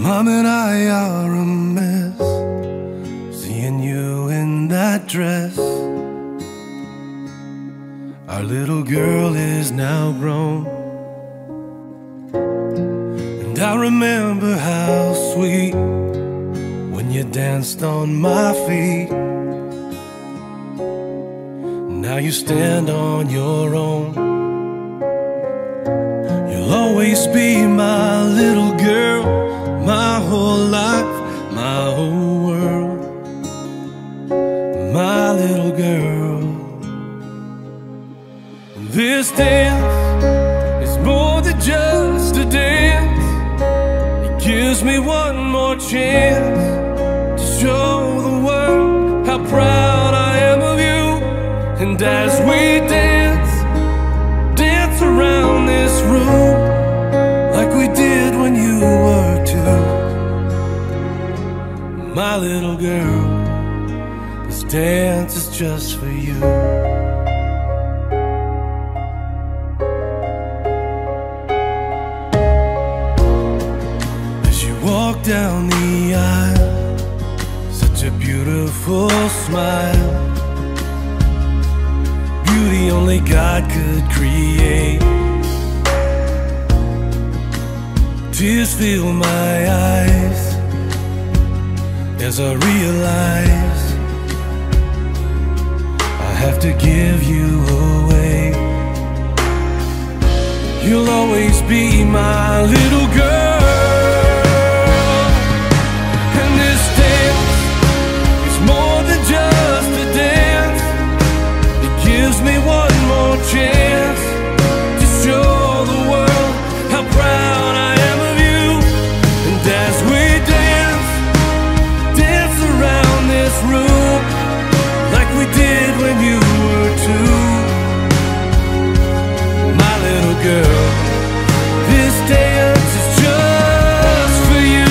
Mom and I are a mess, seeing you in that dress. Our little girl is now grown, and I remember how sweet when you danced on my feet. Now you stand on your own. You'll always be my little girl, my whole life, my whole world, my little girl. This dance is more than just a dance. It gives me one more chance to show the world how proud I am of you. And as we dance, dance around this room like we did when you were two. My little girl, this dance is just for you. As you walk down the aisle, such a beautiful smile, beauty only God could create. Tears fill my eyes as I realize I have to give you away. You'll always be my little girl, and this dance is more than just a dance. It gives me one more chance to show the world how proud I am of you. And as we dance, dance around this room like we did when you were two. My little girl, this dance is just for you.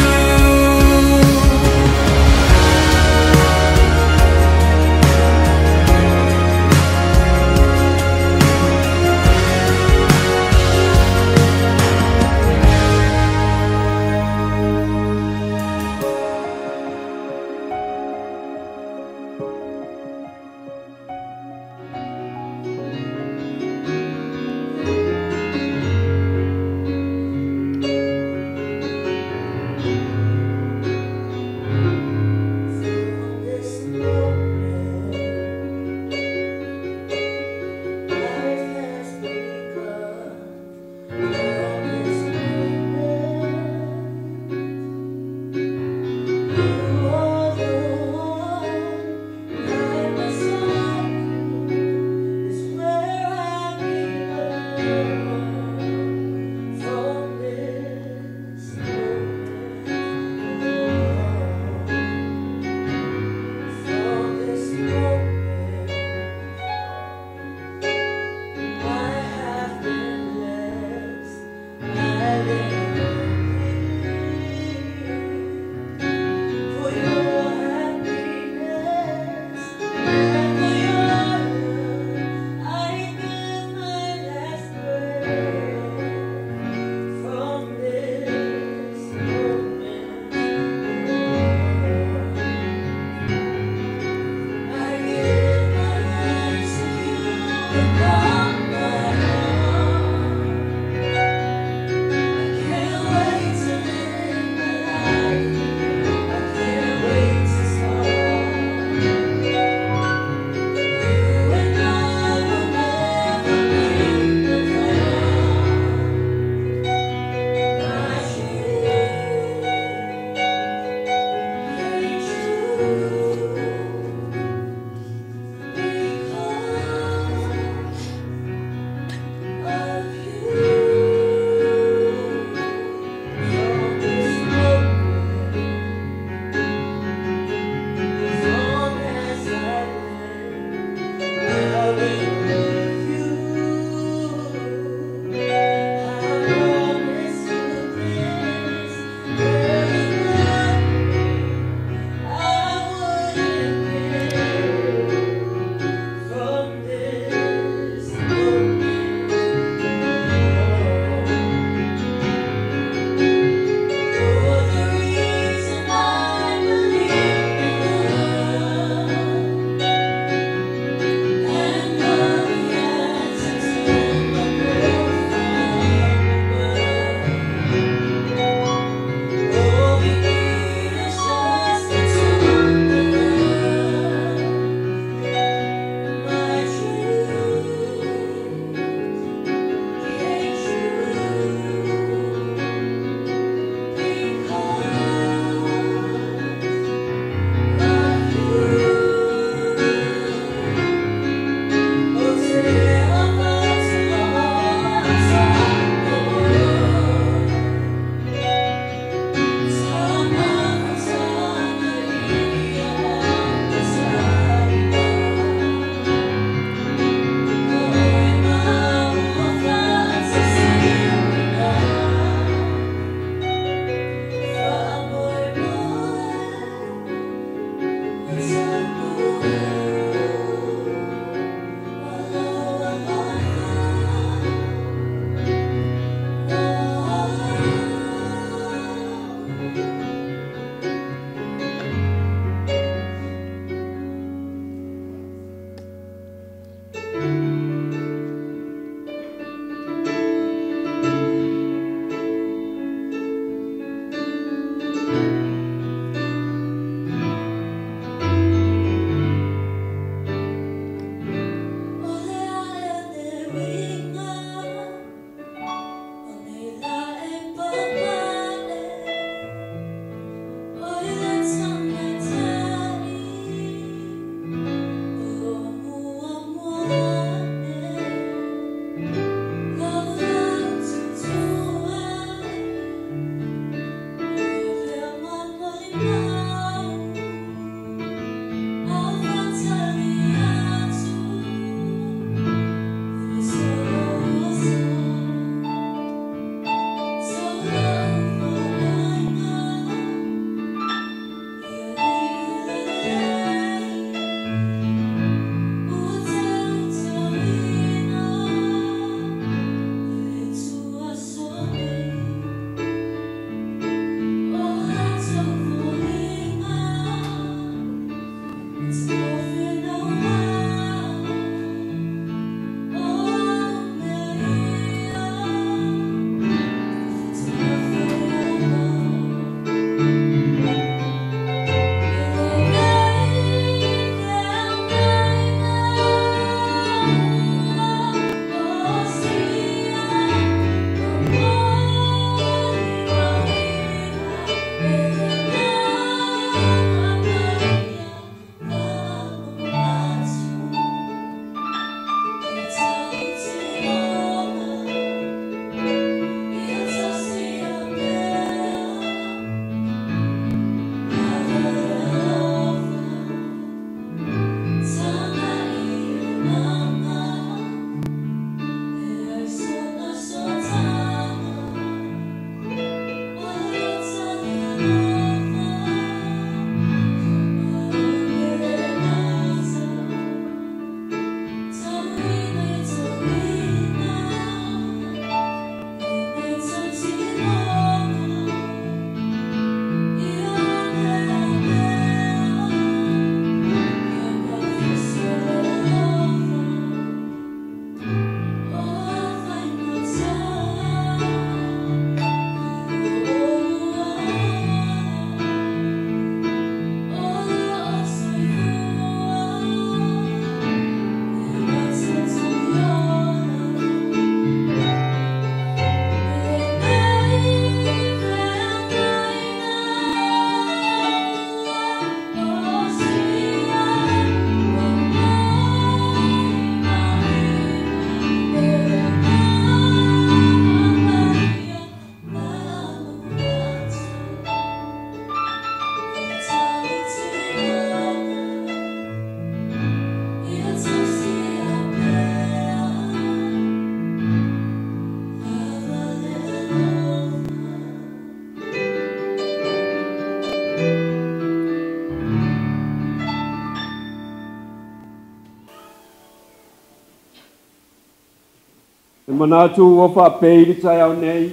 Manatu o faapei le tai au nei.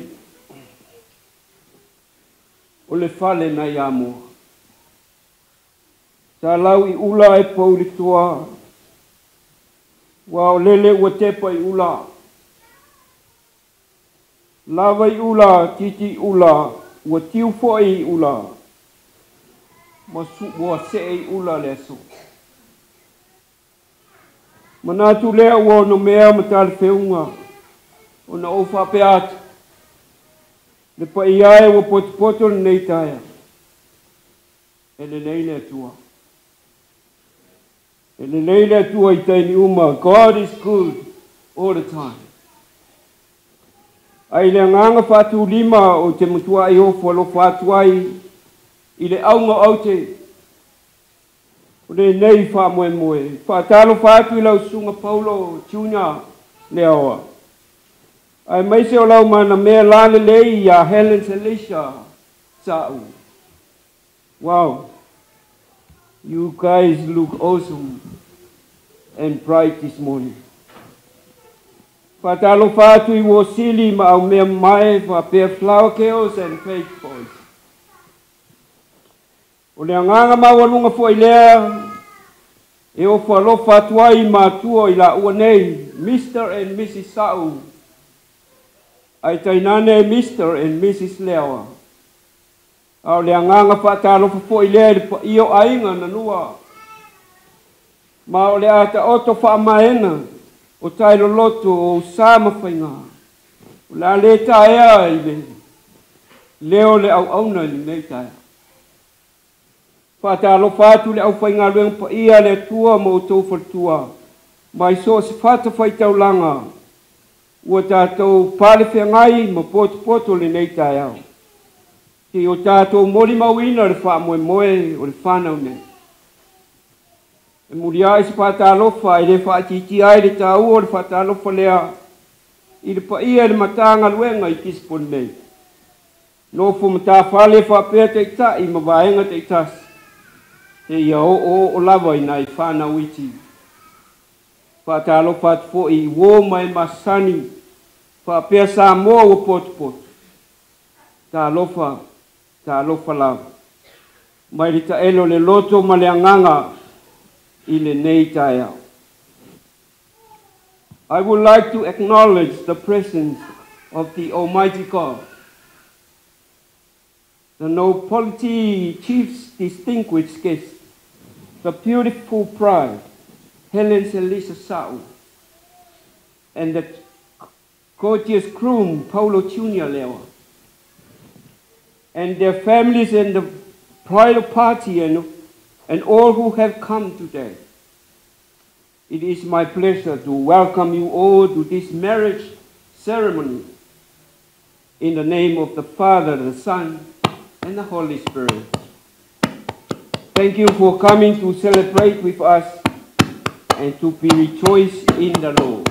O le fale na ia mua. Sa lau I ula e pou li tua. Wa o lele ua tepa I ula. Lava I ula, titi ula, ua tiu fo I ula. Ua se I ula le aso. Manatu lea ua no mea matale feunga. O na o faapea atu. Le pa iae ua potopoto le nei taia. E le nei le atua. E le nei le atua I taini uma. God is good all the time. Ai le nganga fatu lima o te mutua I ofo alo fatu ai. I le aunga au te. O le nei fa moe moe. Fatalo fatu I lau sunga Paulo Junior Leaoa. Ai mai se o lau mana mea lale lei a Hellen Celissha sa'u. Wow. You guys look awesome and bright this morning. Fatalo fatu I wasili ma au mea mai fa pea flower chaos and faith boys. O le anganga mawalunga fo i lea, e o alofa atua i mātua i la ua nei, Mr. and Mrs. Sau. Ai tainane Mr. and Mrs. Leaoa. Au le anganga whaatalofa fo i lea i o ainga na nua. Ma o le ata oto whaamaena o tailo loto o sama whainga. O la le taea i le leo le au auna ni nei taea. Whaatalofa atu le au whainga luenga pa ia le tua mo tau whatua. Mai so se whata whaitau langa. Ua tātou pāle whiangai ma poto le nei taea. Ki o tātou mori mawina le wha moe o le whanau nei. E muria i se whaatalofa i le whaatiti ai le tāu o le whaatalofa lea i le paia le matanga luenga i Gisborne nei. No fu mata whale whapea te tai ma vaenga te tasi. Te ia o lava i nai whanau iti. Whaatalofa atu fo i wō mai masani whapea sa moa o poto. Tā alofa lava. Mai le taelo le loto ma le anganga i le nei tae au. I would like to acknowledge the presence of the Almighty God, the nobility chief's distinguished guest, the beautiful bride, Helen Celissha, and the gorgeous groom, Paulo Jr. Leaoa, and their families and the bridal party and all who have come today. It is my pleasure to welcome you all to this marriage ceremony in the name of the Father, the Son, and the Holy Spirit. Thank you for coming to celebrate with us and to be rejoiced in the Lord.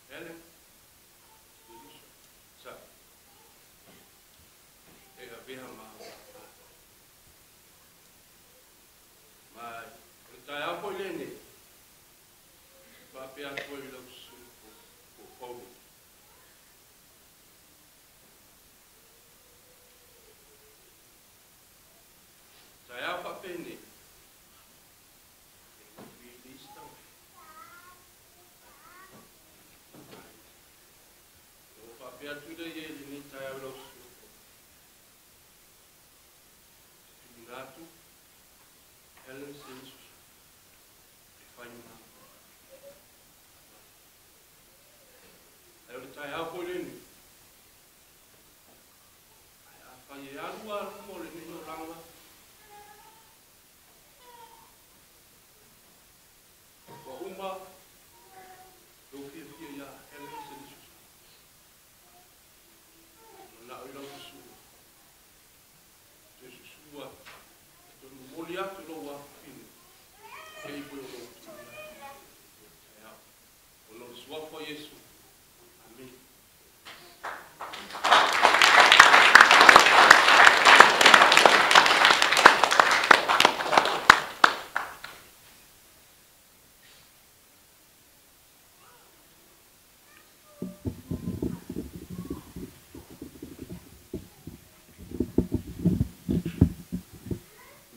Hellen, Celissha, ma tai apo lene papia ko i lo su ko tai apo pene vi lista o papia tu de ele ni tai lo su tu Helen says, every time I put in, I find the other more in your lava. For Umba, don't feel here, Helen says, now we don't sue. This is what the Molia to Loa in. Swap for Jesus. Amen.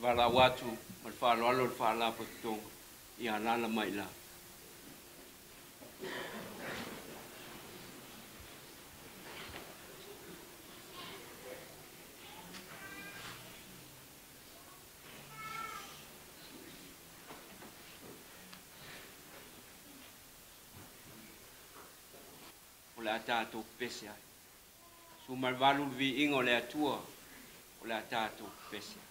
wala watu ma faaloalo le faalapototoga ia lala mai la. O le a tātou pese ai. Su marvalu vi ingo le atua o le a tātou pese.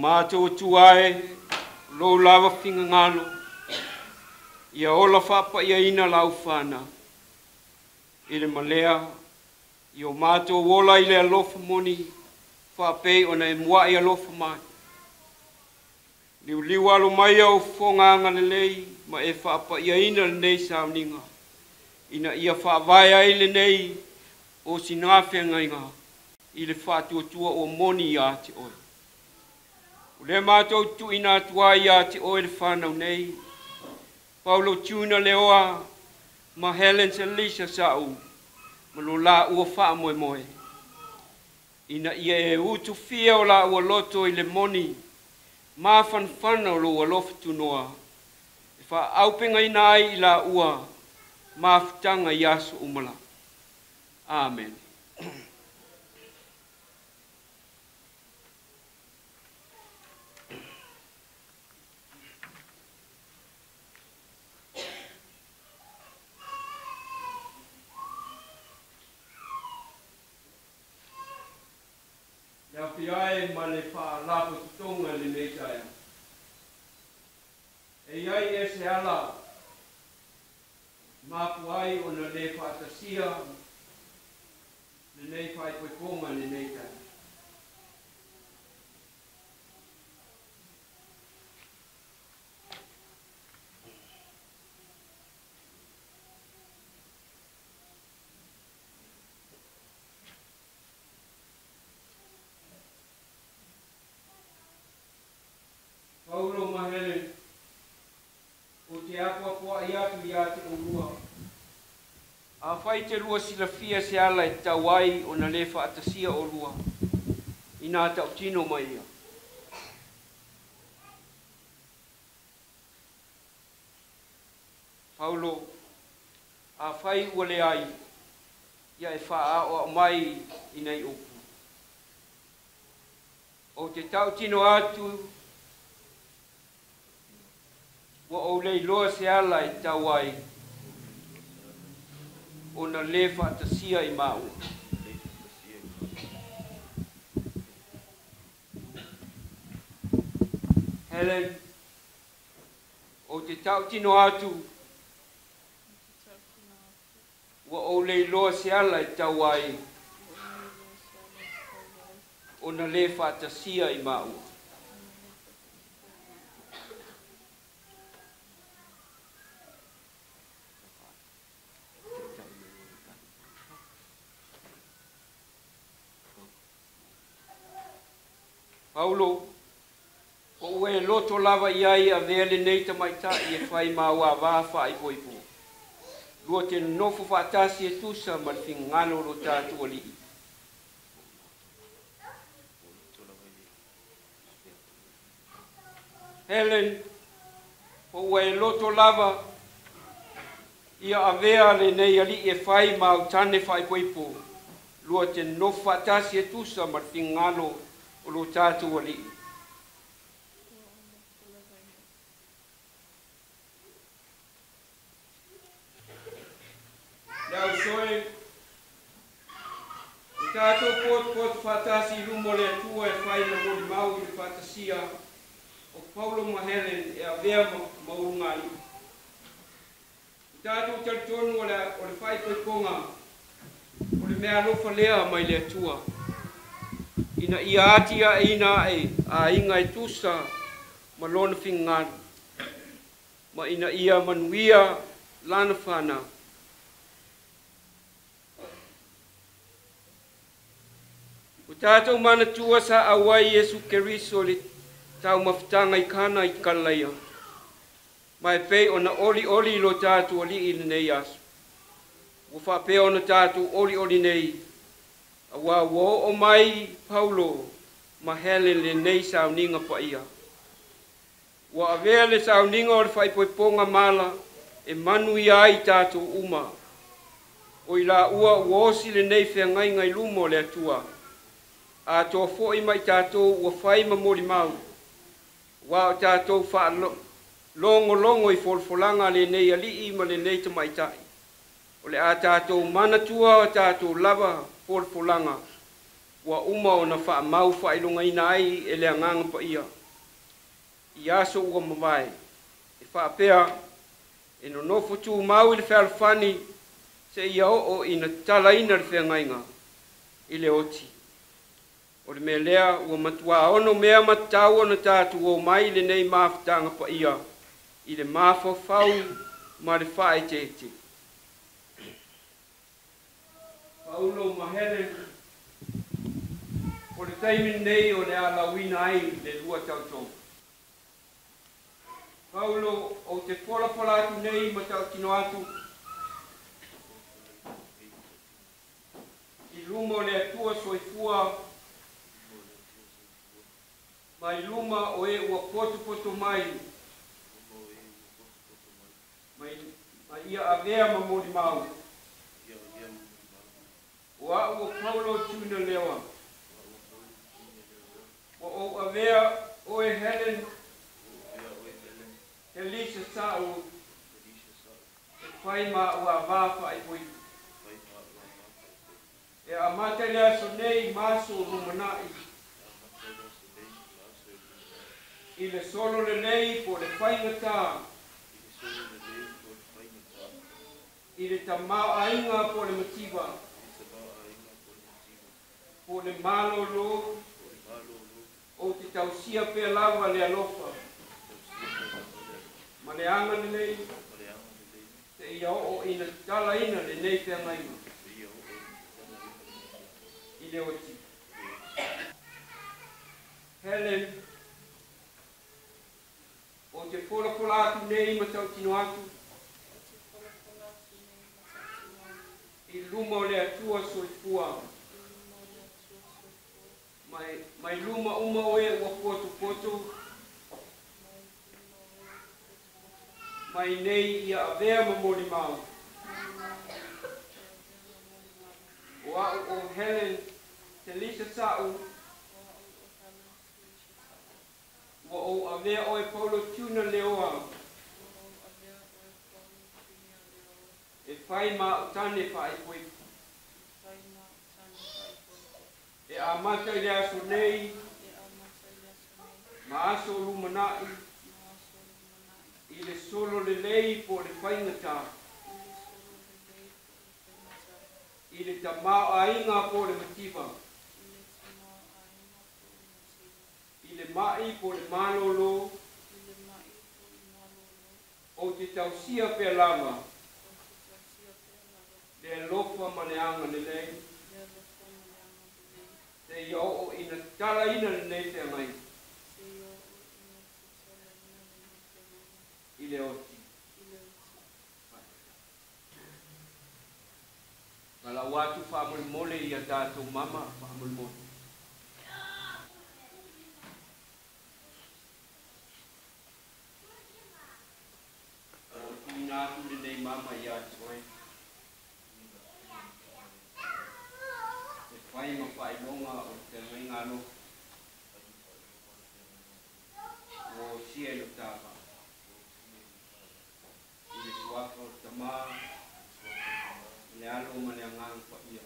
Mātou tuae, lo lava finga ngalo, ia ola whapa ia ina lau whana. Ile malea, i o mātou wola ile alofa moni, whapei ona e mua i alofa mai. Liu liu alo mai au whonganga lelei, ma e whapa ia ina le nei sauninga. Ina ia faavae ai le nei, o sinawhi ngainga, ile whātua o moni ia te oi. Le mātou tu ina atua ia te oe le whanau nei. Paulo tuna Leaoa, ma Hellen Celissha sau, ma lo la ua wha moe moe. Ina ia e utu fia o la ua loto i le moni, ma whanwhana o lo alofa tunoa. E wha aupenga ina ai i la ua, ma whtanga i aso umala. Amen. Faafiae ma le faalaaloga le meitaea. E iai e se ala mapu ai ona le faatasia lenei faaipoipoga lenei tae. Paulo ma Hellen, o te apuapua i atu i ate oulua. A whai te rua silafia se ala e tauai o na le faatasia oulua. I nā tau tino mai ia. Paulo, a whai ua le ai, ia e wha o mai i nei opu. O te tau tino atu, wa o lei loa se ala i tauai o na le faatasia i maua. Helen, o te tau tino atu, wa o lei loa se ala i tauai o na le faatasia i maua. Paulo, o ue loto lava iai a vele nei tamaita i e whai maua wā whai poipo. Lua te nofo whātasi e tusa ma le whingano lo tātu ali. Helen, o ue loto lava ia a vea le nei ali e whai mau tane whai poipo. Lua te nofo whātasi e tusa ma le whingano o lo tātu ali. Lau soe, i tātou pot whātasi rumo le atua e whai na mori mau i le whātasia o Paulo ma Helen e a vea maurungai. I tātou taritonu o le whai poiponga o le mea alofa lea mai le atua. Ina ia atia e ina e a inga e tusa ma lona whingana. Ma ina ia manuia lana whana. O tātou mana tua sa awai Yesu Keriso le tau mawhitanga i kana i kalaia. Mai pei o na oli lo tātou ali i nei asu. O whapea o na tātou oli nei. Awa wo o mai Paulo ma Hellen le nei sauninga pa ia. Wa avea le sauninga o le whaipoiponga mala e manuia i tātou uma. O i la ua uosi le nei whengai ngai lumo le atua. A tō fōi mai tātou ua whai mamori mau. Wa o tātou wha longo i folfolanga le nei ali ma le nei tamaitai. O le a tātou manatua o tātou lava folfolanga. Wa uma o na wha mau whailunga ina ai e le anganga pa ia. I aso ua mawai. E wha pea e no nofo tū mau i le whalfani se ia o ina tala ina le whengainga i le oti. O le mea lea ua matua ono mea matau ona tātou o mai le nei mawhitanga pa ia i le mawhawhau ma le whae tete. Paulo ma Hellen, o le taimin nei o le alawina ai le lua tautou. Paulo o te pola atu nei ma tau tino atu. I luma o le atua soifua, ma i luma o e ua poto mai. Ma ia avea ma mori mau. Wa ua paulo tuna lewa. Wa o avea oe Helen. Celissha sa'u. E whai ma ua vāwha i pui. E a materia so nei maso rumanai. I le solo le nei po le whaingata. I le tamau ainga po le matiwa. Po le malolo. O te tausia pia lawa le alofa. Ma le anga le nei. Te ia o ina tala ina le nei pia ngaima. I le oti. Helen. O te wholapola atu nei matau tino atu. I luma o le atua soifua. Mai luma uma oe ua poto. Mai nei ia avea mamoli mau. O au o Helen Celissha sa'u. Ua o avea oe paulo tuna Leaoa. E whai ma utane whai pui. E a mata i le aso nei. Ma aso rumanai. I le solo le lei po le whaingata. I le tamau ainga po le matiwa. I le mai po le malolo. O te tausia pia lava. Le alofa ma le anga le lei. Te ia o ina tala ina le nei te mai. I le oti. Kala watu whaamole i a tātou mama whaamole. O tina atu le nei mama i a tsoe. E whai ma whai longa o te ngai ngalo. O sia i lo tāwa. I le suaka o tamā. Le alo ma le angang pa ia.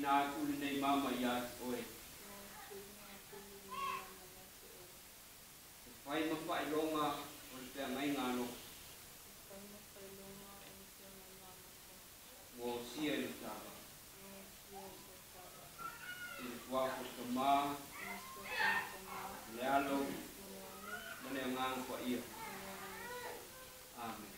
Atu le nei mama ia oe. E whai ma whai longa o te angai ngano. O sia i le tāwa. I le tuako tamā. Le alo. Ma le angang pa ia. Amen.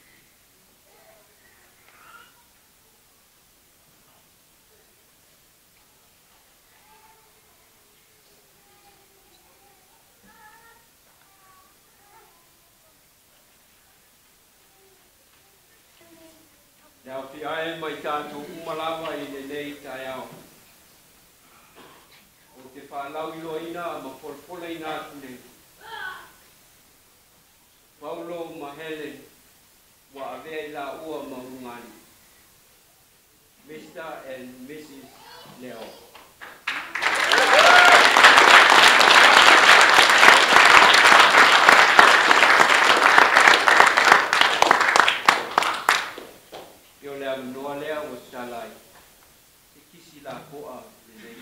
Now, te ae mai tātou umalawa I le nei tai ao. O te whālau ilo ina ma polpola ina atu nei. Paulo ma Helen wa avea I Leaoa ma rungani. Mr. and Mrs. Leaoa. Noa lea o salai. Te kisi la koa le nei.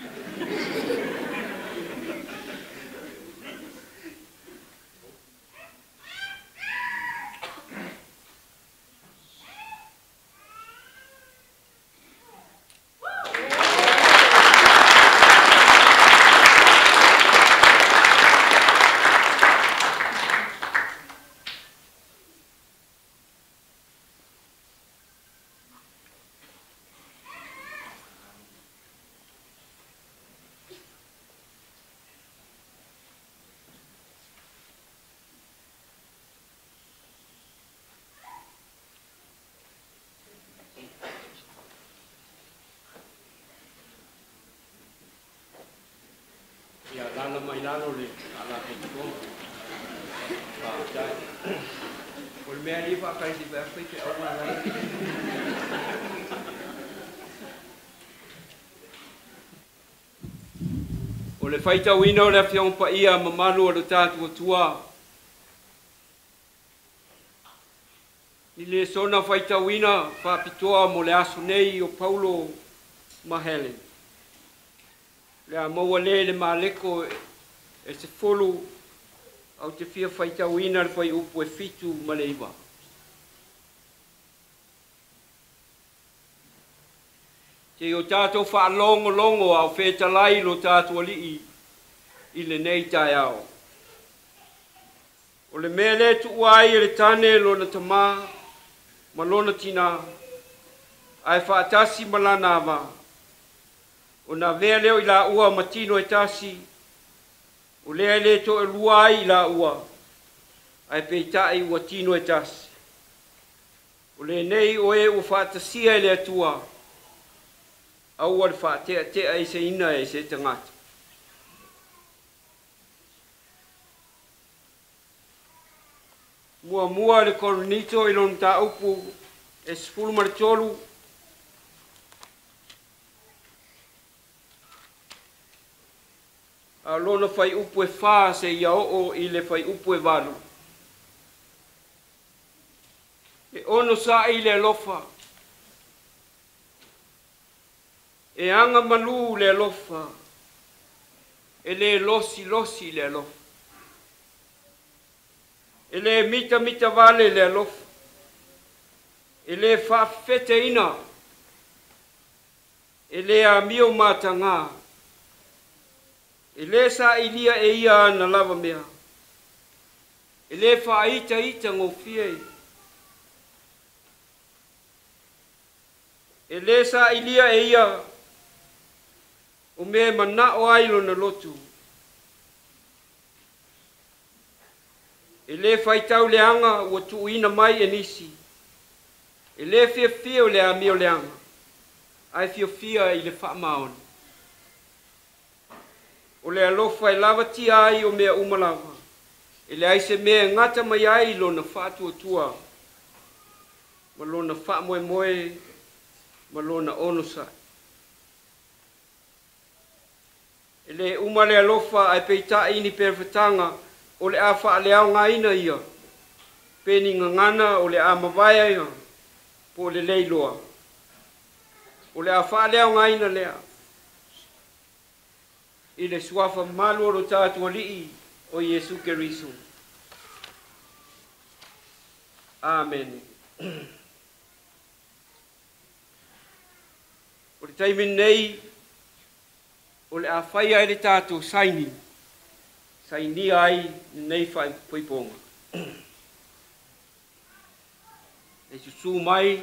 ala mai lalo le ala ko dai o le mea liwa kai si vea whaite au ala o le whaita wina o le awhiong pa ia mamalu o le tātua tua ni le sona whaita wina whapitoa mo le aso nei o Paulo ma Hellen le a maua le maleko e se folu au te fia whaita wina le whai upu e fitu ma le iwa. Te o tātou whaalongo longo au whetalai lo tātua lii i le nei tai ao. O le mele tu uai e le tane lo na tamā ma lona tina ai whaatasi malana awa. O na vea leo i la ua matino e tasi, o lea le to e luai i la ua, ai peitai ua tino e tasi. O le nei o e o whaatasia e le atua, au al whaatea tea e se ina e se tangata. Mua le koronito i lon ta upu e sfulu maritolu, a lona fai upu e wha se ia o i le fai upu e walu. E ono sa i le alofa. E anga malu le alofa. E le losi le alofa. E le mita vale le alofa. E le faafetai. E le amio matanga. E le sa ilia e ia na lava mea. E le whaaita ngofie. E le sa ilia e ia o me mana o ailo na lotu. E le whaitau le anga ua tuuina mai e nisi. E le fia o le amio le anga. Ai fia i le whaamaona. O le alofa e lava ti ai o mea umalawa. E le aise mea ngata mai ai lo na whaatua tua. Ma lo na wha moe, ma lo na onosa. E le uma le alofa ai peita ini perfetanga o le a wha leao ngaina ia. Peni ngangana o le a mawaya ia. Po le leiloa. O le a wha leao ngaina lea. I le suafa malu o tātua lii o Yesu Keriso. Amen. O le taimin nei, o le a whai ai le tātua saini. Saini ai nei whai poiponga. E susu mai,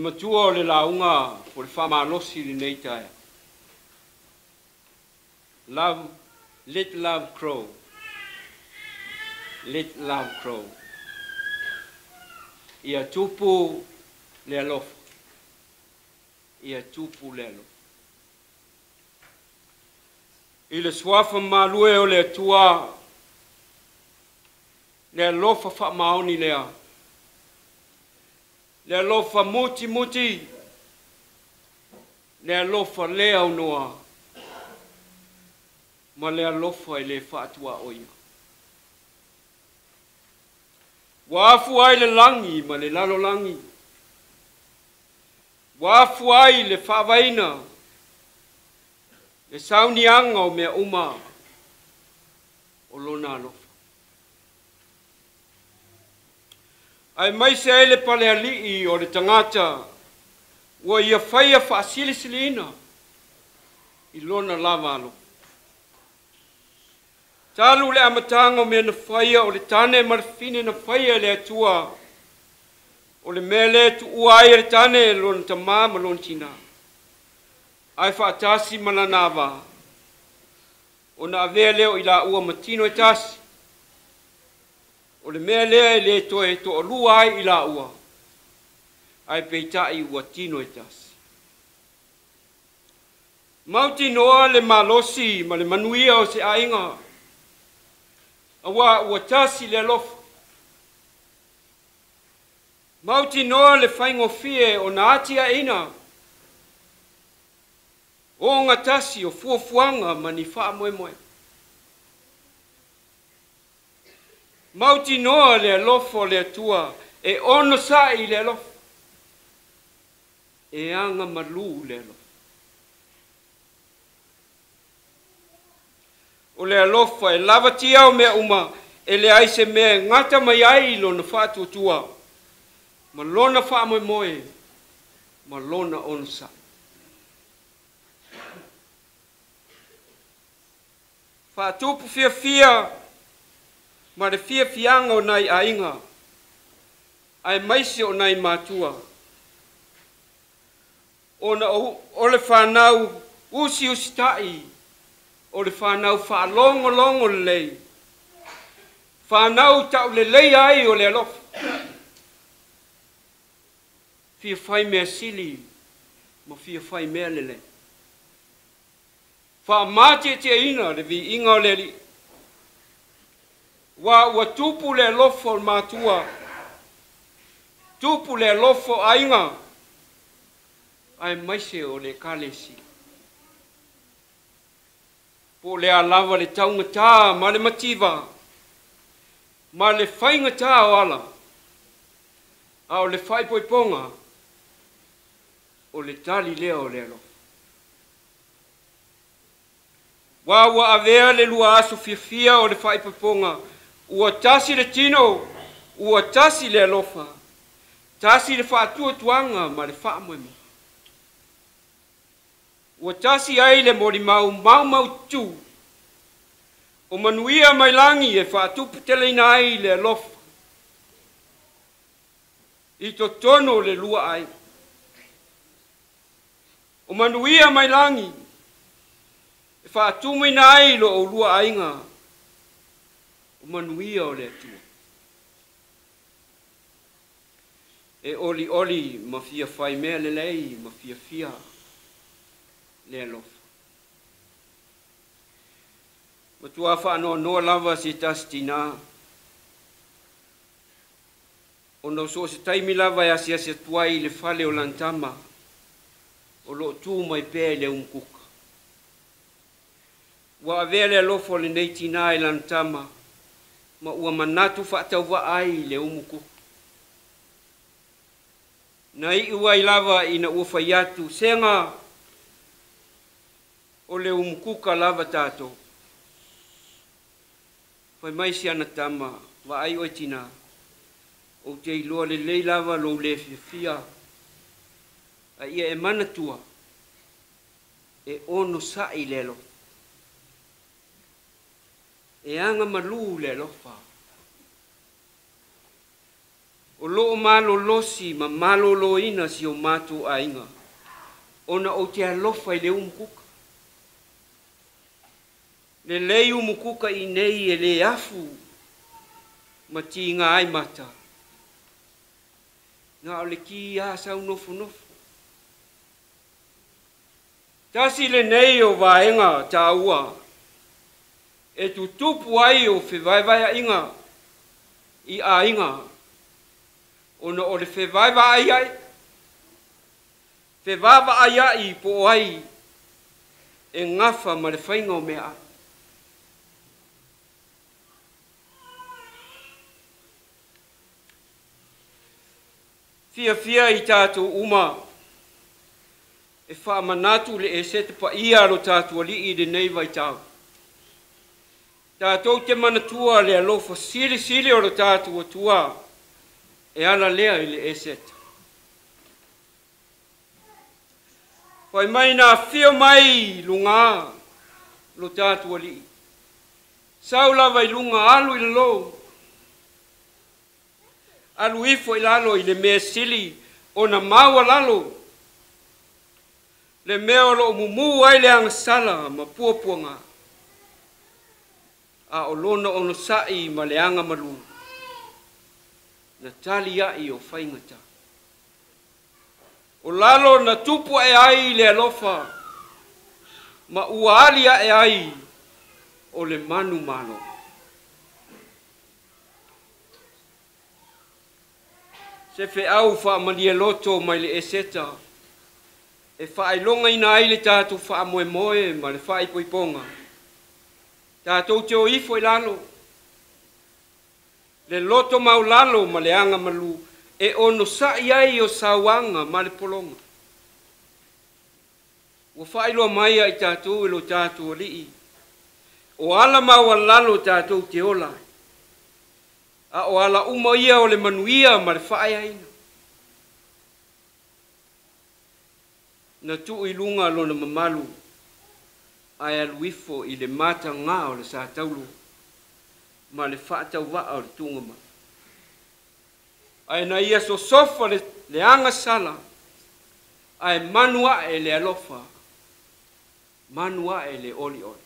matua o le launga po le whamanosi le nei tae. Love, let love grow. Let love grow. Ia tupu le alofa. Ia tupu le alofa. I le swafa malue o le atua, le alofa whaamaoni lea. Le alofa muti muti, le alofa lea unoa, ma le alofa i le whaatua oia. Wafu ai le langi ma le lalo langi. Wafu ai le faavaina, le saunianga o mea uma o lona alofa. Ai mai se ele pale alii o le tangata ua ia whaia whaasilisilina i lona lava alo. Talu le amatanga o mea na whaia o le tane marfine na whaia le atua o le mele tu uai le tane lona tamā ma lona tina. Ai whaatasi malanava o na avea leo i la ua matino e tasi. O le mea lea le toe to olua ai i la ua. Ai peitai ua tino e tasi. Mauti noa le malosi ma le manuia o se ainga. Awa ua tasi le alofa. Mauti noa le whaingofie o na ati a ina. O ngā tasi o fuafuanga ma ni wha moe moe. Mauti noa le alofa le atua, e ono sai le alofa. E anga malu le alofa. O le alofa e lava tia o mea uma, e le aise mea ngata mai ai lo na whātua tua. Ma lona wha moe moe, ma lona ono sai. Whātupu fia fia, ma le faafiafiaga o nai aiga ae maise o nai matua ona o le whanau usi taʻi o le whanau whaalongolongo lelei whanau tau lelei ai o le alofa fia whai mea sili ma fia whai mea lelei whaamate te ina le vi inga o le li wa tupu le lofo matua tupu le lofo ainga ai maise o le kalesi po le alava le taungata ma le mativa ma le whaingata o ala a o le whaipoiponga o le tali lea o le alo wa avea le lua aso fia o le whaipoiponga ua tasi le tino, ua tasi le alofa, tasi le whaatua tuanga ma le whaamoemo. Ua tasi ai le mori mau tu, o manuia mai langi e whaatupu teleina ai le alofa. I to tono le lua ai. O manuia mai langi e whaatumaina ai lo o lua ainga. O manuia o le atua. E oli ma fia whai mea lelei, ma fia le alofa. Ma tua whaanoa noa lava se tastina. O no so se taimi lava e asia tuai le fale o lantama. O lo tu mai pē le umkuka. Wa avea le alofa le neitina e lantama. Ma ua manatu whaatau wa ai le umuku. Nai ua lava ina ua whaiatu senga o le umukuka lava tato. Whai maisi ana tama wa ai oi tina o te iloa le lei lava lo le fia. A ia e manatua e ono sai lelo. E anga malu le lofa. O loo malolosi ma maloloina si o mātou ainga. Ona o te alofa I le umukuka. Le lei umukuka I nei e le afu ma ti ngā ai mata. Ngā o le ki a sau nofu nofu. Tasi le nei o vaenga ta ua. E tu tupu ai o whewaiwai a inga. I a inga. Ona o le whewaiwa ai ai. Whewaiwa ai ai po ai. E ngafa ma le whainga o mea ai. Fia I tātou uma. E whaamanatu le e sete pa ia ro tātou ali I le nei vai tau. Tātou te manatua le alofa sili sili o ro tātou atua. E ala lea I le e sete. Pai mai nā whio mai lunga lo tātou ali. Saula vai lunga alu I le lo. Alu ifo I lalo I le mea sili o na maua lalo. Le mea o lo mumu ai le angasala ma puapuanga. A o lona o no sai ma le anga malu. Na tali ai o whaingata. O lalo na tupu e ai le alofa. Ma ualia e ai o le manu malo. Se fe au faamanuia loto mai le eseta. E whaelonga ina ai le tātou whaamoe moe ma le whaipoiponga. Tātou te o ifo I lalo. Le loto mau lalo ma le anga malu. E ono sai ai o sawanga ma le polonga. Wa whaeloa mai ai tātou ilo tātou alii. O ala mau lalo tātou te ola. A o ala uma ia o le manuia ma le whaeaina. Na tu I lunga lona mamalu. Ai aluifo I le mata ngā o le sātaulu. Ma le whaatau waa o le tungama. Ai na ia so sofa le anga sala. Ai manua e le alofa. Manua e le oli oli.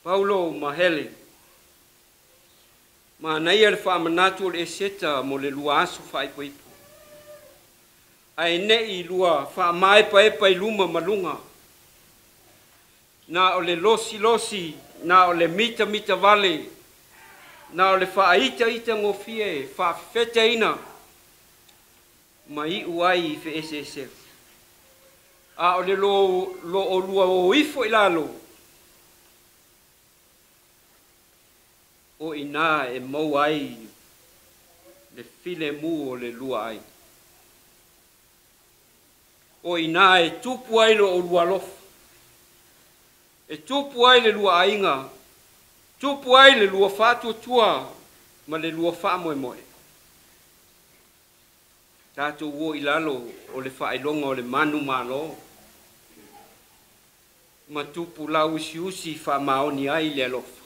Paulo ma Hellen. Ma naia le whaamanatu le seta mo le lua aso whaipoipo. Ai nei lua whaamae paepa I luma malunga. Na o le losi losi, na o le mita mita vale, na o le whaaita ita ngofie, faafetai ma I uai fe SSF. A o le lo o lua o ifo I lalo. O ina e mau ai le file mu o le lua ai. O ina e tupu ai lo o lua lof. E tupu ai le lua ainga. Tupu ai le lua fatu tua ma le lua fa moe moe. Tātou wo I lalo o le whaelonga o le manu malo. Ma tupu lau usi wha maoni ai le alofa.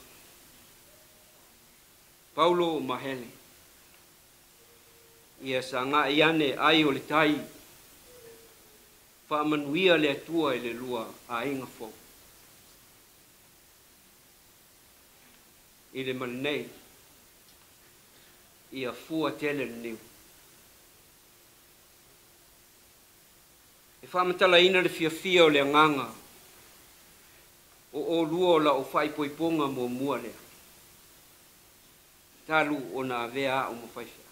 Paulo ma Hellen. Ia sa ngā iane ai o le tai. Faamanuia le Atua I le lua a inga fo. I le malinei. Ia fua tele le niu. E whaamatala ina le fiafia o le anganga. O lua o la o whaipoiponga mo mua lea. Talu o na avea o mo whaifia.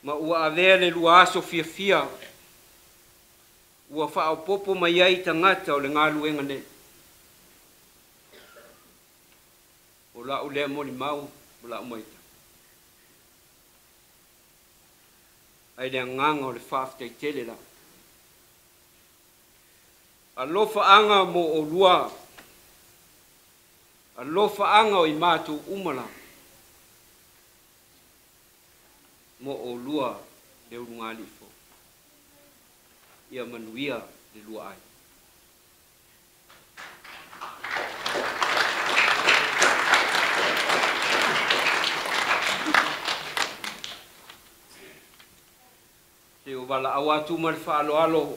Ma ua avea le lua aso fiafia. Ua wha o popo mai ai tangata o le ngā luenga ne. O la ulea moli mau, o la umaita. Ai le nganga o le faafetai tele la. Alofa anga mo o lua. Alofa anga o I mātou umala. Mo o lua le urungali fo. Ia manuia le lua ai. te o wala awatu ma le faaaloaloga.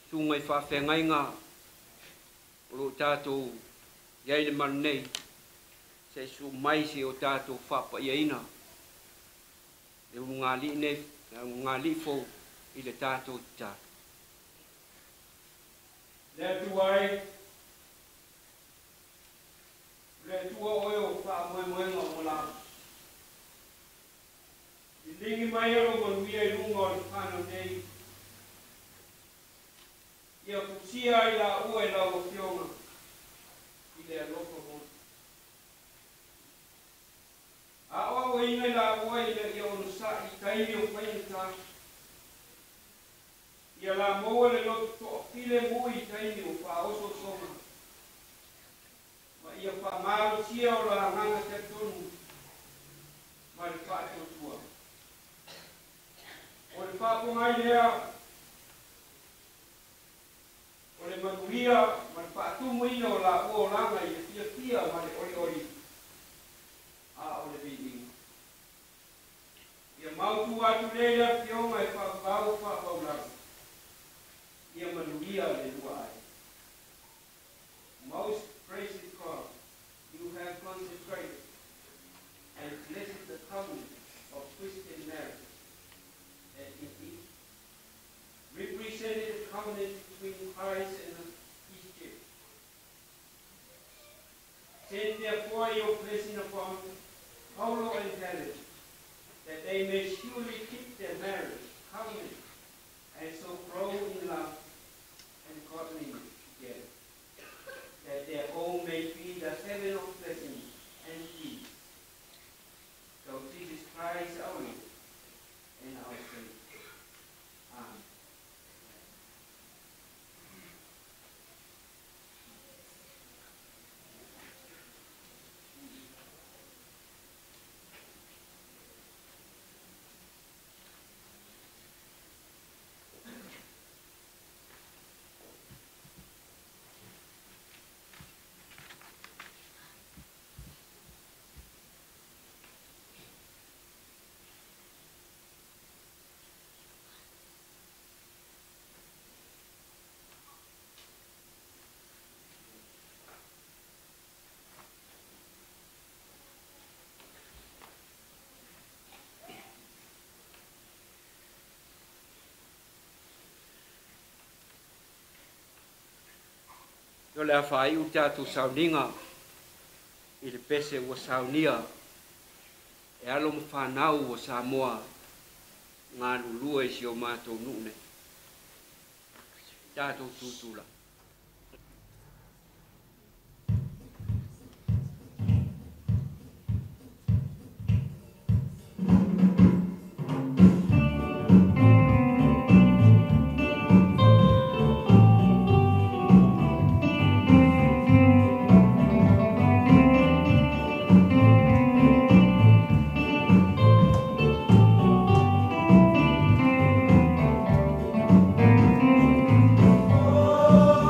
Sunga i faafegainga o lo tātou iai le manu nei se su mai se o tātou faapaiaina e ungali nei ungali fo i le tātou tā. Le tuai le tua oe o faamoemoega o la i ligi mai alo manuia i lunga o le whanau nei ia kusia i la ua i la o fionga i le alofa mo. A oa o inga i la ua i le ia o nusa i taimi o whainata ia la moa le lotu to pile mui i taimi o whaoso songa. Ma ia whamaro sia o la hanga te tonu ma le whaatotua. O le whaapongai lea o le manuia ma le whaatumu ina o la ua o langa i le fia ma le ori ori a o le bidinga. Ia mautu atu leia fionga e whaapau whaapaulanga. Ia manuia le lua ai. Most gracious God, you have consecrated and blessed the covenant of Christian marriage, and it represented the covenant between Christ and his church. Send therefore your blessing upon Paulo and Helen, that they may surely keep their marriage covenant and so grow in love and godliness together, that their home may be the heaven of blessing and peace. So Jesus Christ our Lord and our Savior. Amen. Yo le awhai u tātou sauninga i le pese ua saunia e alo ma whanau o Samoa ngā lulua i si o mātou nune. Tātou tūtula. Oh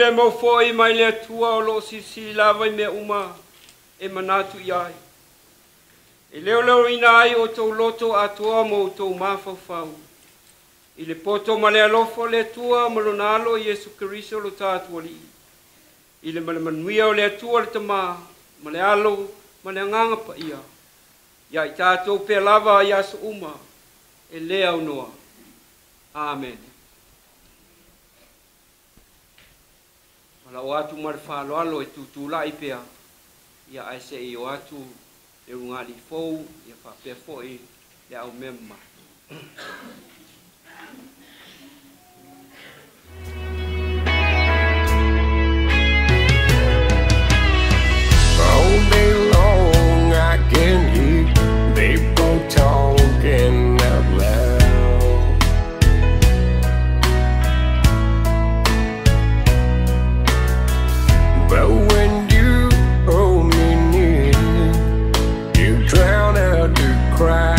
le mau foi mai le atua o lo sisi lava I mea uma e manatu iai. E leo ina ai o tau loto atua mo tau mafau. I le poto ma le alofa le atua ma lo nalo Yesu Keriso lo tātua li. I le manuia o le atua le tama ma le alo ma le nganga pa ia. Ia I tātou pe lava ia su uma e lea unoa. Amen. Mala o atu ma le faaloalo e tutula I pea. Ia aise I o atu e ungali fou, ia faafetai le au memma. All day long I can hear people talking out loud. But when you hold me near, you drown out the crowd.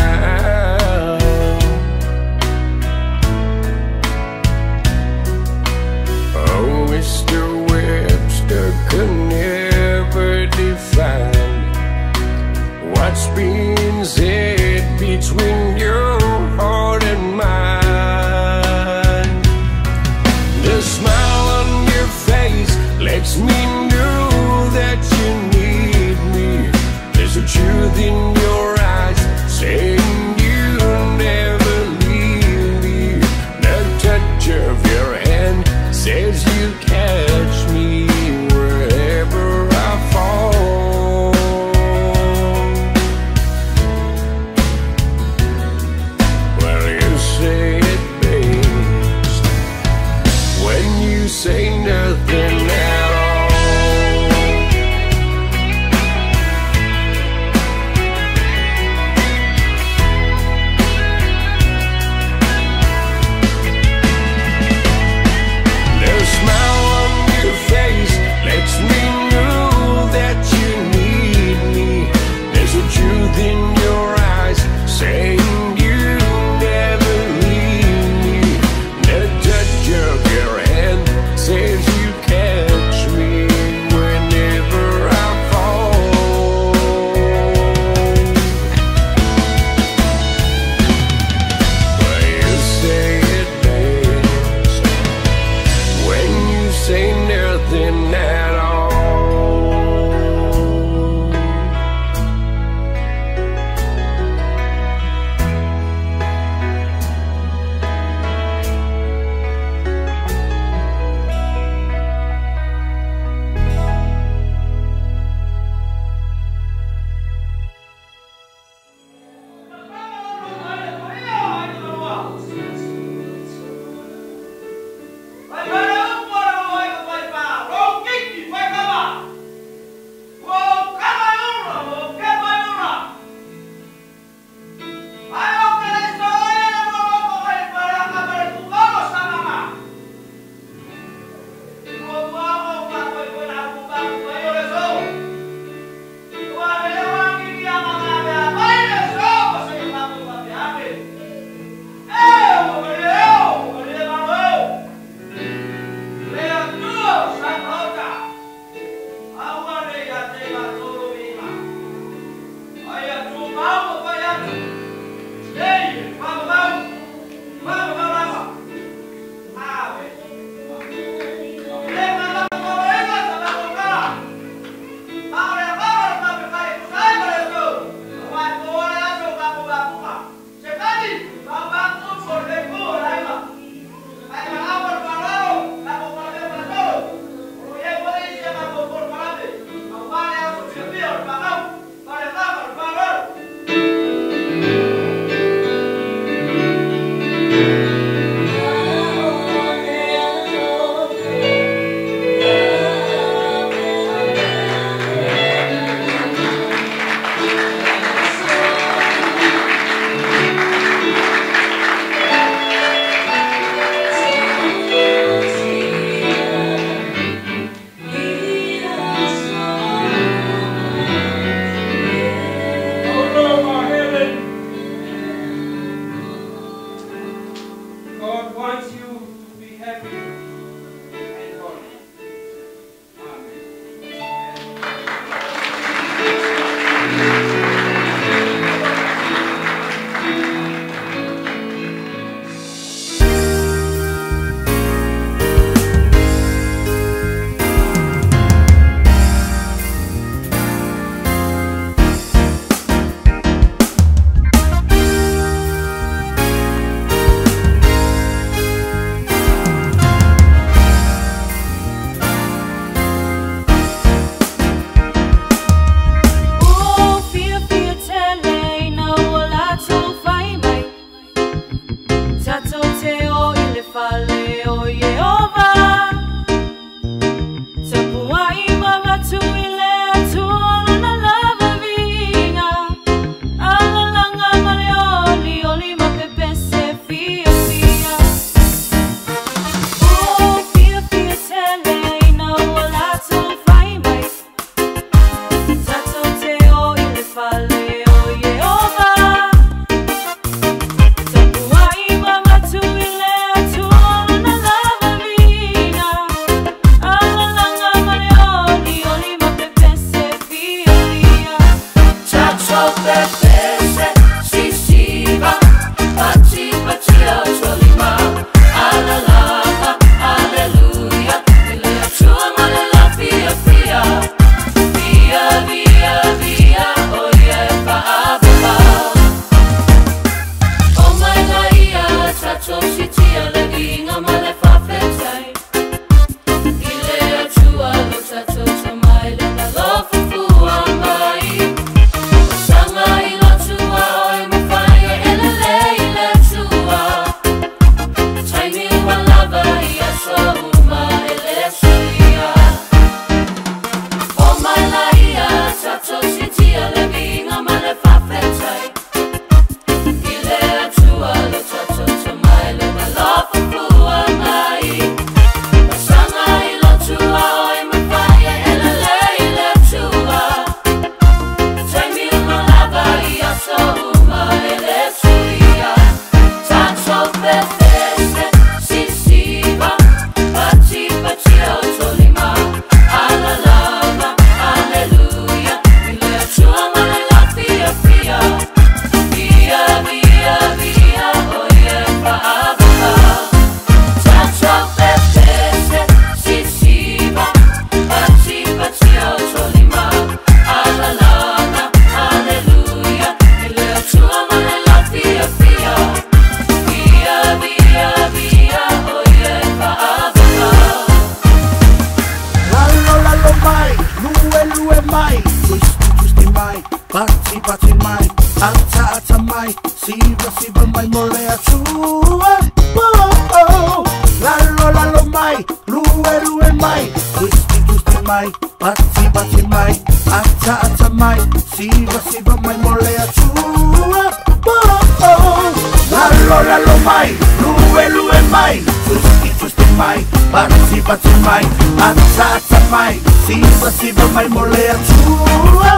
Siva, mai molea tua.